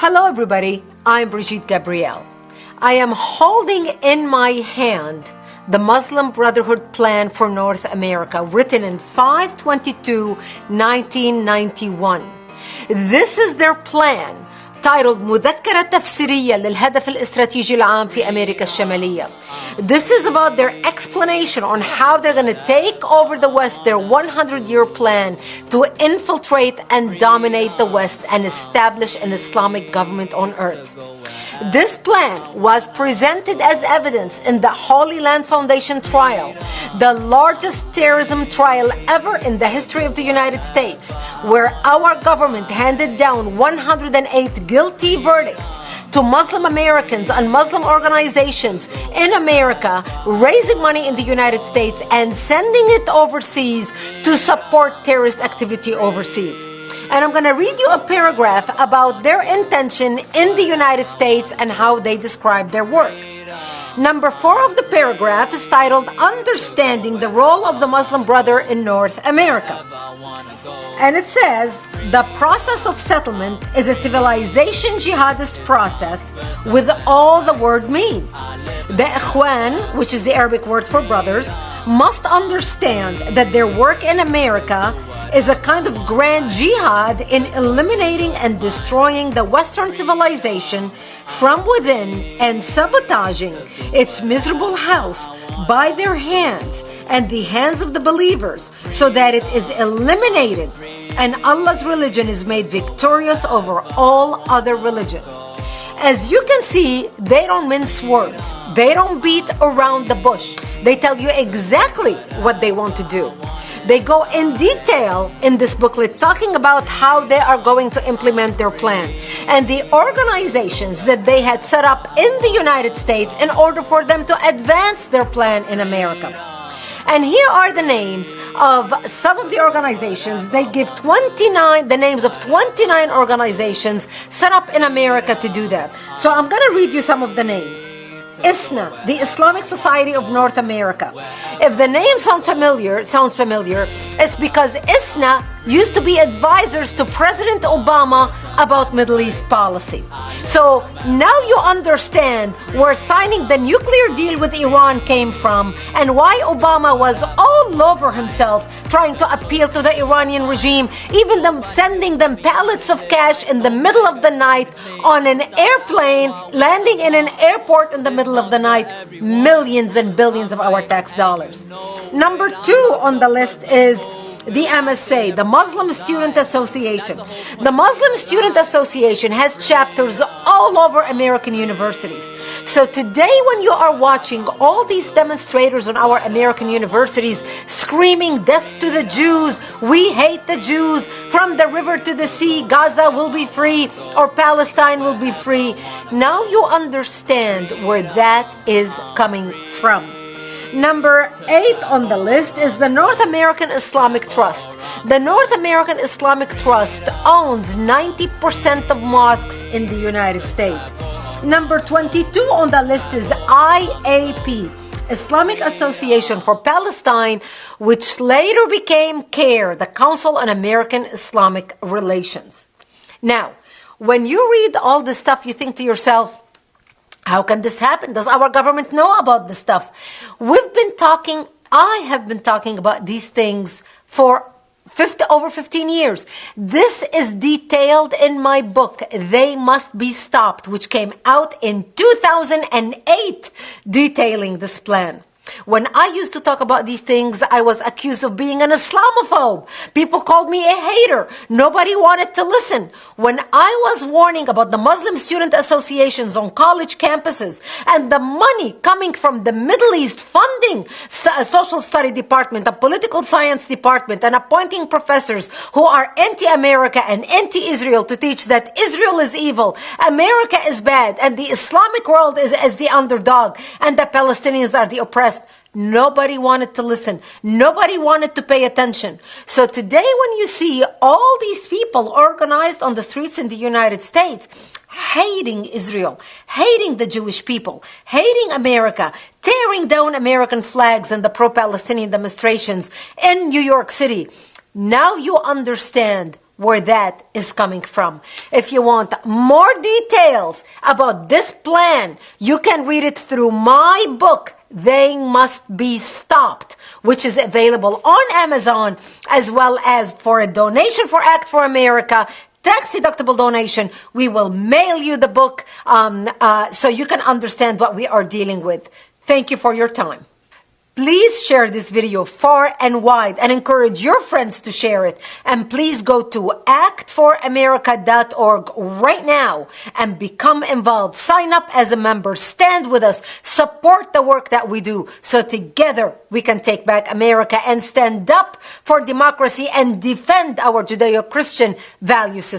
Hello everybody, I'm Brigitte Gabrielle. I am holding in my hand the Muslim Brotherhood Plan for North America, written in 5/22/1991. This is their plan, titled مذكرة تفسيرية للهدف الاستراتيجي العام في أمريكا الشمالية. This is about their explanation on how they're going to take over the West, their 100-year plan to infiltrate and dominate the West and establish an Islamic government on earth. This plan was presented as evidence in the Holy Land Foundation trial, the largest terrorism trial ever in the history of the United States, where our government handed down 108 guilty verdicts to Muslim Americans and Muslim organizations in America, raising money in the United States and sending it overseas to support terrorist activity overseas. And I'm going to read you a paragraph about their intention in the United States and how they describe their work. Number 4 of the paragraph is titled Understanding the Role of the Muslim Brother in North America. And it says, the process of settlement is a civilization jihadist process with all the word means. The Ikhwan, which is the Arabic word for brothers, must understand that their work in America is a kind of grand jihad in eliminating and destroying the Western civilization from within and sabotaging its miserable house by their hands and the hands of the believers, so that it is eliminated and Allah's religion is made victorious over all other religion. As you can see, they don't mince words. They don't beat around the bush. They tell you exactly what they want to do. They go in detail in this booklet talking about how they are going to implement their plan and the organizations that they had set up in the United States in order for them to advance their plan in America. And here are the names of some of the organizations. They give the names of 29 organizations set up in America to do that. So I'm going to read you some of the names. ISNA, the Islamic Society of North America. If the name sounds familiar, it's because ISNA used to be advisors to President Obama about Middle East policy. So now you understand where signing the nuclear deal with Iran came from and why Obama was all over himself trying to appeal to the Iranian regime, even sending them pallets of cash in the middle of the night on an airplane, landing in an airport in the middle of the night, millions and billions of our tax dollars. Number 2 on the list is the MSA, the Muslim Student Association. The Muslim Student Association has chapters all over American universities. So today when you are watching all these demonstrators on our American universities screaming death to the Jews, we hate the Jews, from the river to the sea, Gaza will be free or Palestine will be free, now you understand where that is coming from. Number 8 on the list is the North American Islamic Trust. The North American Islamic Trust owns 90% of mosques in the United States. Number 22 on the list is IAP, Islamic Association for Palestine, which later became CARE, the Council on American Islamic Relations. Now, when you read all this stuff, you think to yourself, how can this happen? Does our government know about this stuff? I have been talking about these things for over 15 years. This is detailed in my book, They Must Be Stopped, which came out in 2008, detailing this plan. When I used to talk about these things, I was accused of being an Islamophobe. People called me a hater. Nobody wanted to listen. When I was warning about the Muslim student associations on college campuses and the money coming from the Middle East funding a social study department, a political science department, and appointing professors who are anti-America and anti-Israel to teach that Israel is evil, America is bad, and the Islamic world is the underdog, and the Palestinians are the oppressed, nobody wanted to listen. Nobody wanted to pay attention. So today when you see all these people organized on the streets in the United States, hating Israel, hating the Jewish people, hating America, tearing down American flags and the pro-Palestinian demonstrations in New York City, now you understand where that is coming from. If you want more details about this plan, you can read it through my book, They Must Be Stopped, which is available on Amazon, as well as for a donation for Act for America, tax-deductible donation, we will mail you the book so you can understand what we are dealing with. Thank you for your time. Please share this video far and wide and encourage your friends to share it. And please go to actforamerica.org right now and become involved. Sign up as a member. Stand with us. Support the work that we do so together we can take back America and stand up for democracy and defend our Judeo-Christian value system.